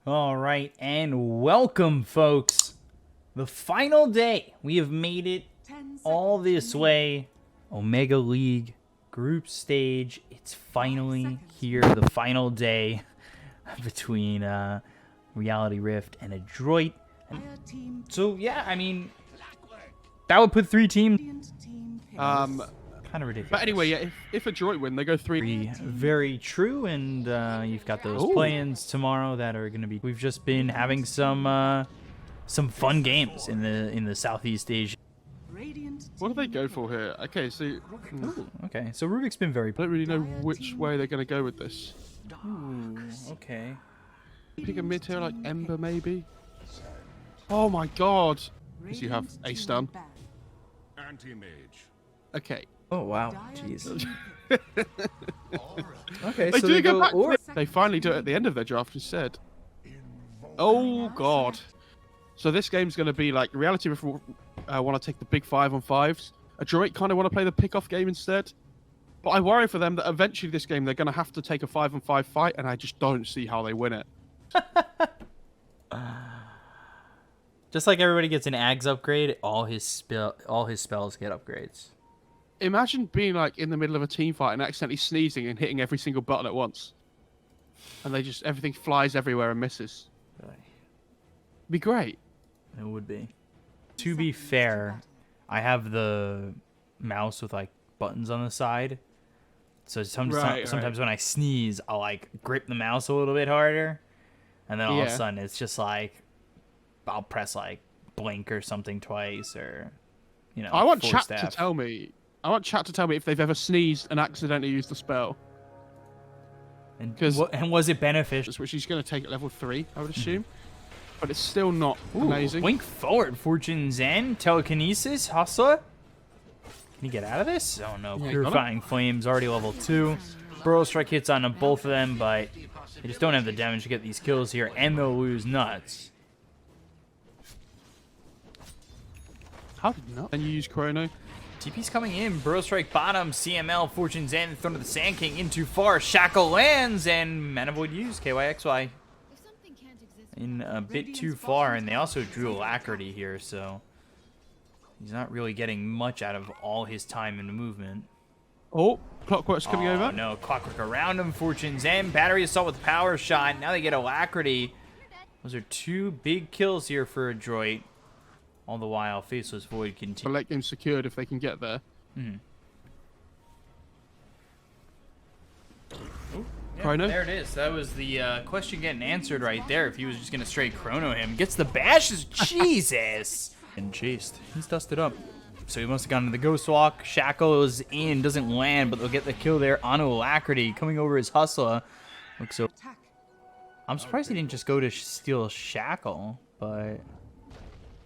All right, and welcome, folks. The final day. We have made it all this way. Omega League group stage. It's finally here. The final day between Reality Rift and Adroit. So yeah, I mean, that would put 3 teams. Kind of ridiculous. But anyway, yeah, if Adroit win, they go 3. Very true, and you've got those play-ins tomorrow that are going to be. We've just been having some fun games in the Southeast Asia. What do they go for here? Okay, so Okay, so Rubik's been very. I don't really know which way they're going to go with this. Ooh, okay. Pick a mid tier like Ember, maybe. Oh my God! Because you have a stun. Anti-mage. Okay. Oh wow, jeez. Okay, They so do they go go. back. They finally do it at the end of their draft instead. Oh God! So this game's going to be like Reality Rift want to take the big 5-on-5s. Adroit kind of want to play the pick-off game instead. But I worry for them that eventually this game they're going to have to take a 5-on-5 fight, and I just don't see how they win it. Just like everybody gets an Ags upgrade, all his spells get upgrades. Imagine being like in the middle of a team fight and accidentally sneezing and hitting every single button at once, and everything flies everywhere and misses. Be great. It would be. To be fair, I have the mouse with like buttons on the side, so sometimes when I sneeze, I'll like grip the mouse a little bit harder, and then all of a sudden it's just like I'll press like blink or something twice, or I want chat to tell me. I want chat to tell me if they've ever sneezed and accidentally used the spell. And was it beneficial? Which he's going to take at level 3, I would assume. But it's still not amazing. Blink forward, Fortune Zen, telekinesis, hustler. Can he get out of this? Oh no, Yeah, purifying flames, already level 2. Burrow strike hits on both of them, but they just don't have the damage to get these kills here, and they'll lose nuts. How did not? Then you use Chrono. TP's coming in. Burrow strike bottom. CML. Fortune Zen. Thrown to the Sand King. In too far. Shackle lands. And Mana Void used. KYXY. In a bit too far. And they also drew Alacrity here. So he's not really getting much out of all his time in the movement. Oh, Clockwork's coming over. No. Clockwork around him. Fortune Zen. Battery Assault with Power Shot. Now they get Alacrity. Those are 2 big kills here for Adroit. All the while, Faceless Void continues. The late game secured if they can get there. Chrono? There it is. That was the question getting answered right there. If he was just going to straight chrono him. Gets the bashes. Jesus. And chased. He's dusted up. So he must have gone to the Ghost Walk. Shackle is in. Doesn't land, but they'll get the kill there on Alacrity. Coming over his Hustler. Looks so... I'm surprised he didn't just go to steal Shackle, but...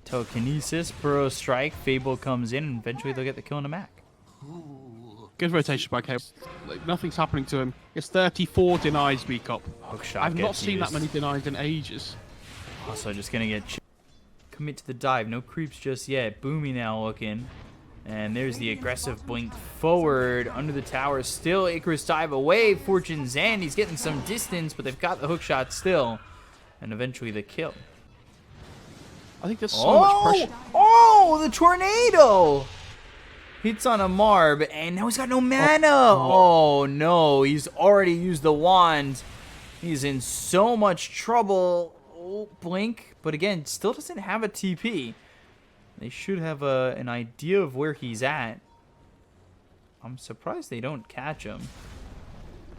Telekinesis, Burrow Strike, Fable comes in, and eventually they'll get the kill on the Mac. Good rotation by K. Like, nothing's happening to him. It's 34 denies Beacop. Hookshot I've not gets seen used. that many denies in ages. Also just gonna get commit to the dive. No creeps just yet. Boomy now looking. And there's the aggressive blink forward under the tower. Still Icarus dive away. Fortune Zen. He's getting some distance, but they've got the hookshot still. And eventually the kill. I think there's so much pressure. Oh, the tornado! Hits on a Marb, and now he's got no mana. Oh, no, he's already used the wand. He's in so much trouble. Oh, blink, but again, still doesn't have a TP. They should have an idea of where he's at. I'm surprised they don't catch him.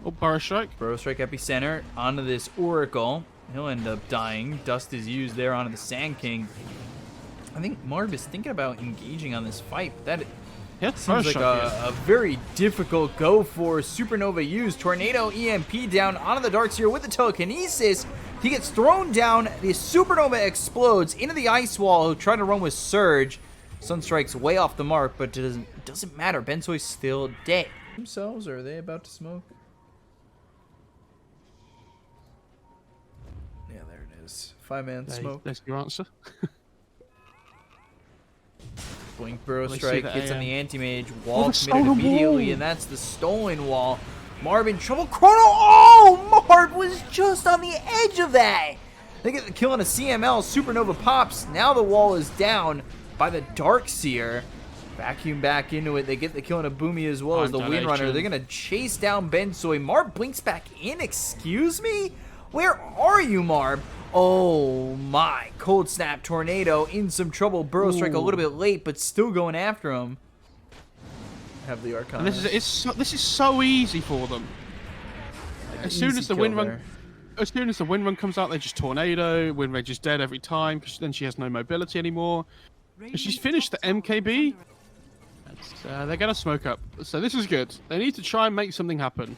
Oh, Burrow Strike. Burrow Strike epicenter onto this Oracle. He'll end up dying. Dust is used there onto the Sand King. I think Marb is thinking about engaging on this fight, but that seems like a very difficult go for Supernova used. Tornado EMP down onto the Darkseer with the telekinesis. He gets thrown down. The Supernova explodes into the ice wall. He'll try to run with Surge. Sunstrike's way off the mark, but it doesn't matter. Bensoy's still dead. Themselves, or are they about to smoke? Yeah, there it is. 5-man smoke. That's your answer. Blink Burrow Well, Strike hits on AM. the Anti-Mage. Wall committed stolen immediately, wall. and that's the stolen wall. Marb in trouble. Chrono! Oh! Marb was just on the edge of that! They get the kill on a CML. Supernova pops. Now the wall is down by the Darkseer. Vacuum back into it. They get the kill on a Boomy as well as the Windrunner. They're going to chase down Bensoy. Marb blinks back in. Excuse me? Where are you, Marb? Oh my. Cold Snap Tornado in some trouble. Burrow Strike a little bit late, but still going after him. Have the Arcana. And this is so easy for them. As soon as the wind run comes out, they just tornado. Wind Rage is dead every time because then she has no mobility anymore. And she's finished the MKB. They're gonna smoke up. So this is good. They need to try and make something happen.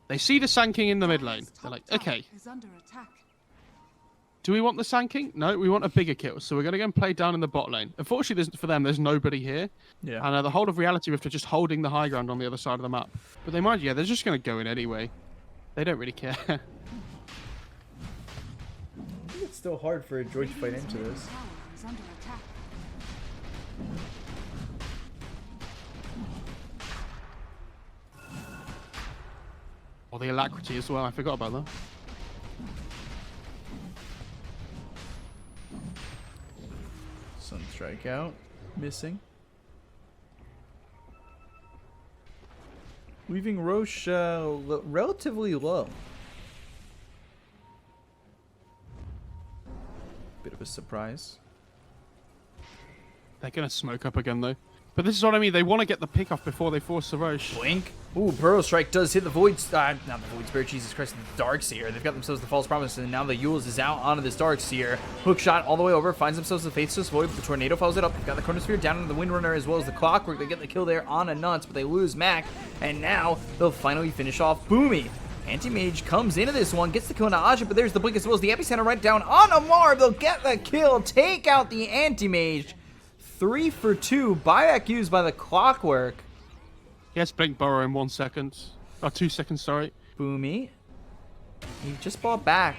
They see the Sand King in the mid lane. They're like, okay. Do we want the Sand King? No, we want a bigger kill. So we're gonna go and play down in the bot lane. Unfortunately, for them, there's nobody here. Yeah. And the whole of Reality Rift are just holding the high ground on the other side of the map. But they might, yeah, they're just gonna go in anyway. They don't really care. I think it's still hard for Adroit to fight into this. Or the Alacrity as well, I forgot about that. Sunstrike out. Missing. Leaving Roche relatively low. Bit of a surprise. They're going to smoke up again, though. But this is what I mean. They want to get the pick off before they force the Roche. Blink. Ooh, Burrow Strike does hit the Void... not the Void Spirit, Jesus Christ, the Darkseer. They've got themselves the False Promise, and now the Yules is out onto this Darkseer. Hook shot all the way over, finds themselves the Faithless Void, but the Tornado follows it up. They've got the Chronosphere down into the Windrunner as well as the Clockwork. They get the kill there on a Nuts, but they lose Mac, and now they'll finally finish off Boomy. Anti-Mage comes into this one, gets the kill on Aja, but there's the Blink as well as the Epicenter right down on Amar. They'll get the kill, take out the Anti-Mage. 3 for 2, buyback used by the Clockwork. Yes, Blink Burrow in 1 second. Oh, 2 seconds, sorry. Boomy. He just bought back.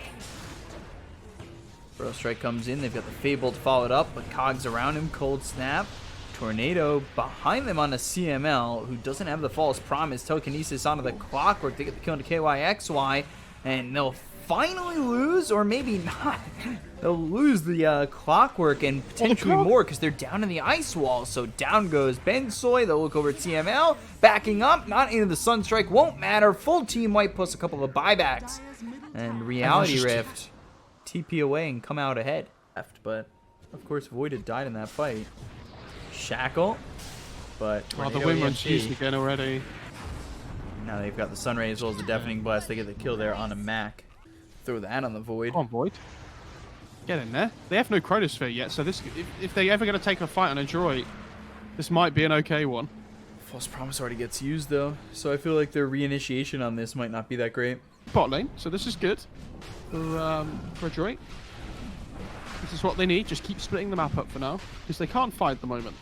Burrow Strike comes in. They've got the Fabled followed up, but Cogs around him. Cold Snap. Tornado behind them on a CML, who doesn't have the False Promise. Telekinesis onto the Clockwork. They get the kill into KYXY, and they'll finally lose, or maybe not. They'll lose the Clockwork and potentially more because they're down in the ice wall. So down goes Bensoy. They'll look over at CML. Backing up, not into the Sunstrike. Won't matter. Full team wipe plus a couple of buybacks. And Reality Rift TP away and come out ahead. But, of course, Void had died in that fight. Shackle. But oh, the wind runs used again already. Now they've got the Sunray as well as the Deafening Blast. They get the kill there on a Mac. Throw that on the Void. Come on, Void. Get in there. They have no Chronosphere yet, so this if they're ever going to take a fight on Adroit, this might be an okay one. False Promise already gets used, though, so I feel like their reinitiation on this might not be that great. Bot lane, so this is good for Adroit. This is what they need. Just keep splitting the map up for now, because they can't fight at the moment.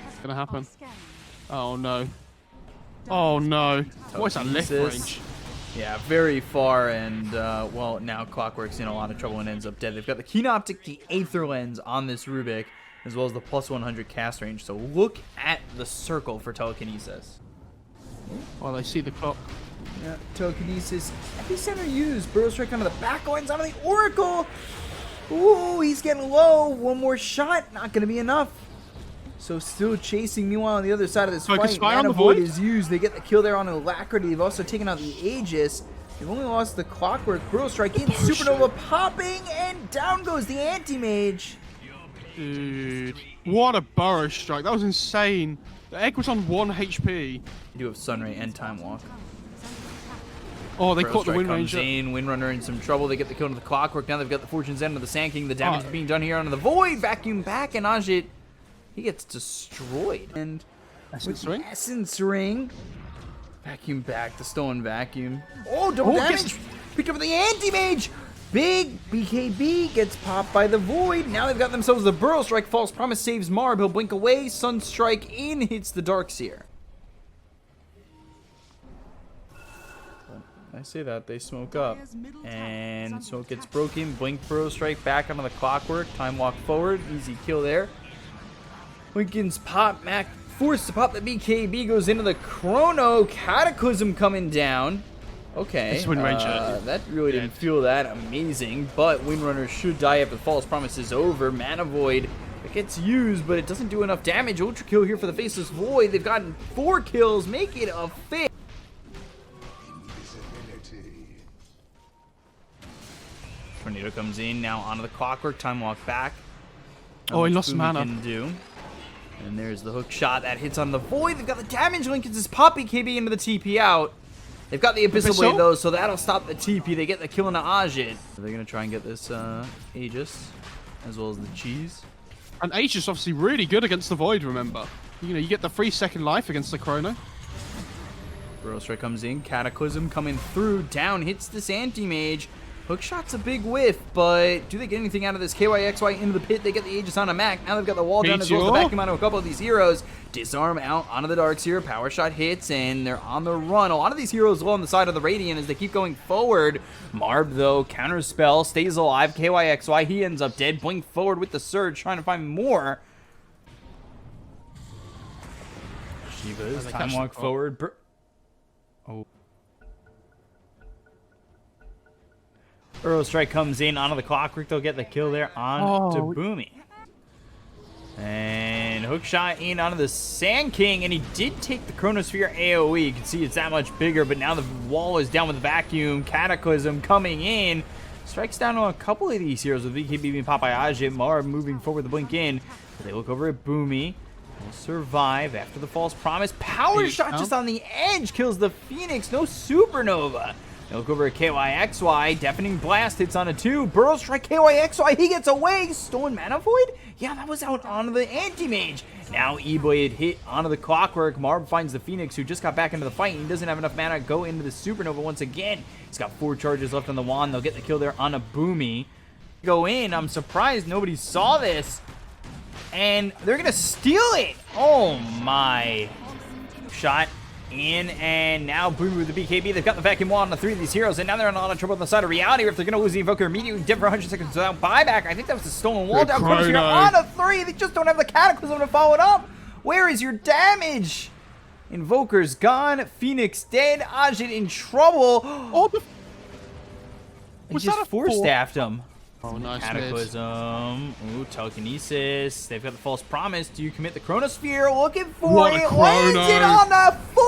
What's going to happen? Oh, no. Oh, no. What's that lift range? Yeah, very far, and, well, now Clockwork's in a lot of trouble and ends up dead. They've got the Keen Optic, the Aether Lens on this Rubik, as well as the plus 100 cast range. So look at the circle for Telekinesis. Oh, they see the clock. Yeah, Telekinesis. Epicenter used. Burrow Strike onto the back lines, onto the Oracle. Ooh, he's getting low. One more shot. Not going to be enough. So still chasing. Meanwhile, on the other side of this fight, Mana Void is used. They get the kill there on Alacrity. They've also taken out the Aegis. They've only lost the Clockwork. Burrow Strike in. Supernova popping, and down goes the Anti-Mage. Dude, what a Burrow Strike. That was insane. The egg was on 1 HP. You do have Sunray and Time Walk. Oh, they caught the Wind Ranger. Windrunner in some trouble. They get the kill to the Clockwork. Now they've got the Fortune's End of the Sand King. The damage is being done here onto the Void. Vacuum back, and Ajit, he gets destroyed. And Essence Ring. Vacuum back. The Stolen Vacuum. Oh, double damage. Picked up the Anti-Mage. Big BKB gets popped by the Void. Now they've got themselves the Burrow Strike. False Promise saves Marb. He'll blink away. Sunstrike in. Hits the Darkseer. I say that, they smoke up, and smoke gets broken. Blink, Burrow Strike back onto the Clockwork. Time Walk forward, easy kill there. Lincoln's pop, Mac forced to pop the BKB, goes into the Chrono. Cataclysm coming down. Okay, It's Wind Ranger. that really didn't feel that amazing, but Windrunner should die after the False Promise is over. Mana Void, it gets used, but it doesn't do enough damage. Ultra kill here for the Faceless Void. They've gotten 4 kills, make it a 5th. Tornado comes in, now onto the Clockwork, Time Walk back. Oh, he lost Boom mana. Can do. And there's the hook shot that hits on the Void. They've got the damage link. It's his pop BKB into the TP out. They've got the Abyssal Blade though, so that'll stop the TP. They get the kill into Ajit. They're gonna try and get this Aegis, as well as the cheese. And Aegis obviously really good against the Void, remember. You know, you get the 3-second life against the Chrono. Burrow Strike comes in, Cataclysm coming through, down, hits this Anti-Mage. Hookshot's a big whiff, but do they get anything out of this? KYXY into the pit, they get the Aegis on a Mac. Now they've got the wall down as well as the vacuum onto a couple of these heroes. Disarm out onto the Darkseer, Power Shot hits, and they're on the run. A lot of these heroes low on the side of the Radiant as they keep going forward. Marb, though, Counterspell, stays alive. KYXY, he ends up dead. Blink forward with the Surge, trying to find more. Shiva's time walk forward. Oh. Burrow Strike comes in onto the Clockwork. They'll get the kill there on to Boomy. And Hookshot in onto the Sand King, and he did take the Chronosphere AoE. You can see it's that much bigger, but now the wall is down with the Vacuum. Cataclysm coming in. Strikes down on a couple of these heroes with VKB being popped by Ajit. Marb moving forward the blink in. But they look over at Boomy. Will survive after the False Promise. Power Shot just on the edge kills the Phoenix. No Supernova. They look over at KYXY. Deafening Blast hits on a 2. Burrow Strike KYXY. He gets away. Stolen Mana Void? Yeah, that was out onto the Anti-Mage. Now E-Blade hit onto the Clockwork. Marb finds the Phoenix, who just got back into the fight. He doesn't have enough mana to go into the Supernova once again. He's got 4 charges left on the wand. They'll get the kill there on a Boomy. Go in. I'm surprised nobody saw this. And they're going to steal it. Oh, my. Shot in, and now Boomy with the BKB. They've got the vacuum wall on the 3 of these heroes, and now they're in a lot of trouble on the side of reality. If they're going to lose the Invoker immediately, dead for 100 seconds without buyback. I think that was the stolen wall down. Chronosphere on a 3. They just don't have the Cataclysm to follow it up. Where is your damage? Invoker's gone. Phoenix dead. Ajit in trouble. Oh, They just force-staffed him. Oh, nice. Cataclysm. Ooh, telekinesis. They've got the False Promise. Do you commit the Chronosphere? Looking for it. Lands it on the 4.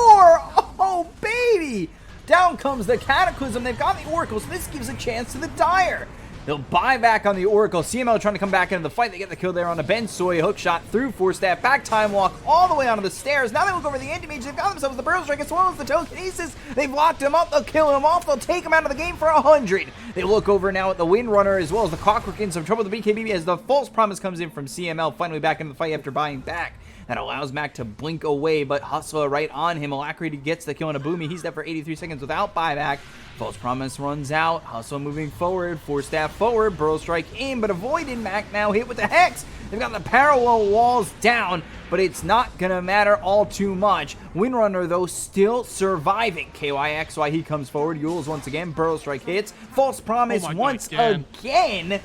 Oh, baby. Down comes the Cataclysm. They've got the Oracle, so this gives a chance to the Dire. They'll buy back on the Oracle. CML trying to come back into the fight. They get the kill there on a Bensoy. Hookshot through Force Staff. Back Time Walk all the way onto the stairs. Now they look over the Anti-Mage. They've got themselves the Burrow Strike as well as the Telekinesis. They've locked him up. They'll kill him off. They'll take him out of the game for 100. They look over now at the Windrunner as well as the Clockwork in some trouble with the BKB as the False Promise comes in from CML. Finally back into the fight after buying back. That allows Mac to blink away, but Hustler right on him. Alacrity gets the kill on a Boomy. He's dead for 83 seconds without buyback. False Promise runs out. Hustle moving forward. Force Staff forward. Burrow Strike in, but avoided. Mac now hit with the Hex. They've got the parallel walls down, but it's not going to matter all too much. Windrunner, though, still surviving. KYXY, he comes forward. Yules once again. Burrow Strike hits. False Promise once again.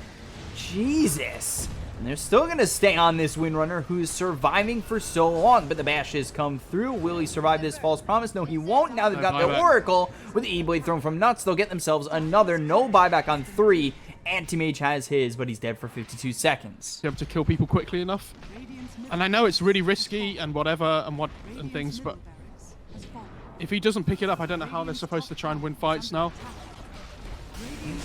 Jesus. And they're still going to stay on this Windrunner who's surviving for so long. But the bashes come through. Will he survive this False Promise? No, he won't. Now they've got the Oracle with the E-Blade thrown from nuts. They'll get themselves another no buyback on 3. Anti-Mage has his, but he's dead for 52 seconds. Able to kill people quickly enough. And I know it's really risky and whatever and things, but if he doesn't pick it up, I don't know how they're supposed to try and win fights now.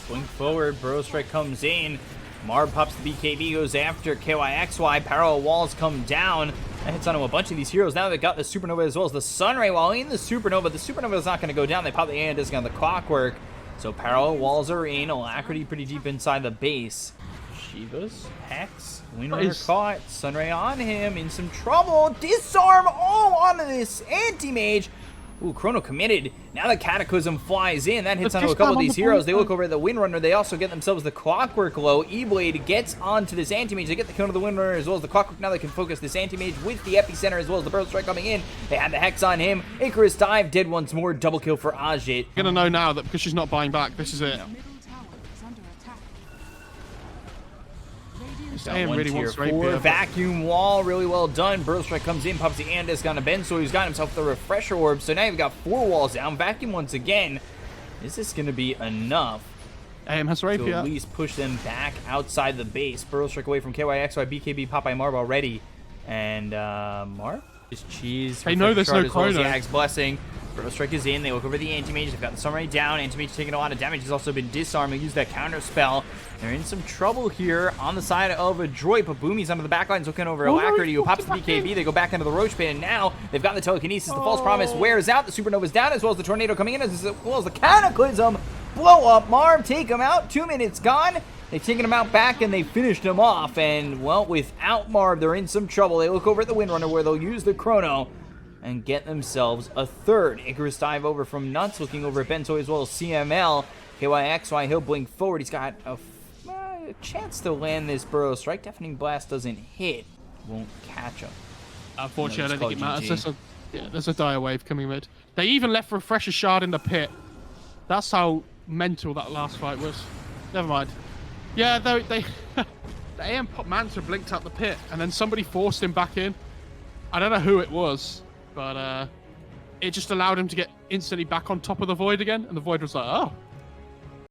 Blink forward. Burrow Strike comes in. Marb pops the BKB, goes after KYXY. Parallel walls come down. That hits onto a bunch of these heroes. Now they've got the Supernova as well as the Sunray. While in the Supernova is not going to go down. They pop the Anadisc on the Clockwork. So parallel walls are in. Alacrity pretty deep inside the base. Shiva's Hex. Windrunner caught. Sunray on him. In some trouble. Disarm all onto this Anti-Mage. Ooh, Chrono committed. Now the Cataclysm flies in. That hits onto a couple of these heroes. They look over at the Windrunner. They also get themselves the Clockwork low. E-Blade gets onto this Anti-Mage. They get the kill to the Windrunner as well as the Clockwork. Now they can focus this Anti-Mage with the Epicenter as well as the Burrow Strike coming in. They had the Hex on him. Icarus dive, dead once more. Double kill for Ajit. You're going to know now that because she's not buying back, this is it. This Got AM one really tier wants 4 Rapier. but- vacuum wall, really well done. Burrow Strike comes in, pops the Andis down to Ben, so he's got himself the refresher orb. So now you've got 4 walls down. Vacuum once again. Is this going to be enough AM has to Rapier. at least push them back outside the base? Burrow Strike away from KYXY, BKB, Popeye Marv already. And Marv? Just cheese. They know there's no as well as chrono. Yag's Blessing. Burrow Strike is in. They look over the Anti-Mage. They've got the Samurai down. Anti-Mage taking a lot of damage. He's also been disarmed. They use that counter spell. They're in some trouble here on the side of Adroit, but Boomy's under the back lines looking over Alacrity, who pops the BKB. They go back into the Roach Pit, and now they've got the Telekinesis. The False Promise wears out. The Supernova's down, as well as the Tornado coming in, as well as the Cataclysm. Blow up Marv, take him out. 2 minutes gone. They've taken him out back, and they finished him off. And, well, without Marv, they're in some trouble. They look over at the Windrunner, where they'll use the Chrono and get themselves a third. Icarus dive over from Nuts, looking over at Bento as well as CML. KYXY, he'll blink forward. He's got a chance to land this Burrow Strike. Deafening Blast doesn't hit. Won't catch him. Unfortunately, I don't think it matters. GG. There's a dire wave coming mid. They even left Refresher Shard in the pit. That's how mental that last fight was. Never mind. Yeah, they the AM Pop Manta blinked out the pit, and then somebody forced him back in. I don't know who it was, but it just allowed him to get instantly back on top of the Void again, and the Void was like, oh,